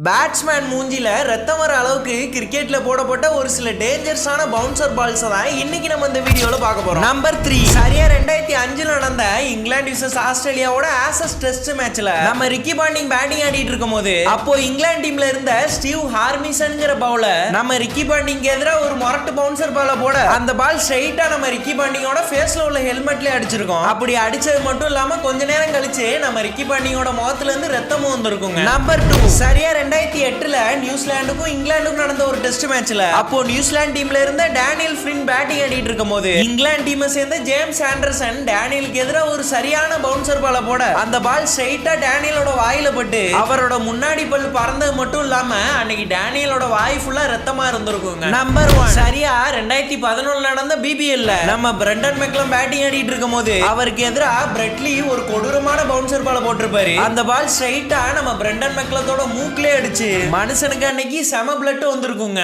Batsman மூஞ்சில ரத்தம் வர அளவுக்கு கிரிக்கெட்ல போடப்பட்ட ஒரு சில டேஞ்சரஸான பவுன்சர் பால்ஸ் தான் இன்னைக்கு நம்ம இந்த வீடியோல பார்க்க போறோம். நம்பர் 3 சரியா 2005 நடந்த இங்கிலாந்து vs ஆஸ்திரேலியாவோட ஆசஸ் டெஸ்ட் மேட்ச்ல நம்ம ரிக்கி பாண்டிங் பேட்டிங் ஆடிட்டு இருக்கும்போது அப்போ இங்கிலாந்து டீம்ல இருந்த ஸ்டீவ் ஹார்மிசன்ங்கிற பவுலர் நம்ம ரிக்கி பாண்டிங்க்கு எதிராக ஒரு மொரட்டு பவுன்சர் பால போட அந்த பால் ஸ்ட்ரைட்டா நம்ம ரிக்கி பாண்டிங்கோட ஃபேஸ்ல உள்ள ஹெல்மெட்ல அடிச்சிருக்கோம். அப்படி அடிச்சது மட்டும் இல்லாம கொஞ்ச நேரம் கழிச்சு நம்ம ரிக்கி பாண்டிங்கோட முகத்துல இருந்து ரத்தமும் வந்திருக்குங்க. நம்பர் 2 சரியா 2008ல நியூசிலாந்துக்கும் இங்கிலாந்துக்கும் நடந்த ஒரு டெஸ்ட் மேட்ச்ல அப்போ நியூசிலாந்து டீம்ல இருந்த டேனியல் ஃபிரின் பேட்டிங் ஆடிட்டு இருக்கும்போது இங்கிலாந்து டீமை சேர்ந்த ஜேம்ஸ் ஆண்டர்சன் டேனியலுக்கு எதிராக ஒரு சரியான பவுன்சர் பால போட அந்த பால் ஸ்ட்ரைட்டா டேனியலோட வாயில பட்டு அவரோட முன்னாடி பல் பறந்தது மட்டும் இல்லாம அன்னைக்கு டேனியலோட வாய் ஃபுல்லா ரத்தமா இருந்திருக்குங்க. நம்பர் 1 சரியா 2011 நடந்த பிபிஎல்ல நம்ம பிரண்டன் மெக்லம் பேட்டிங் ஆடிட்டு இருக்கும்போது அவருக்கு எதிராக பிரெட்லி ஒரு கொடூரமான பவுன்சர் பால போட்டிருப்பாரு. அந்த பால் ஸ்ட்ரைட்டா நம்ம பிரண்டன் மெக்லத்தோட மூக்கிலே அடிச்சு மனுஷனுக்கு அன்னைக்கு செம பிளட் வந்திருக்குங்க.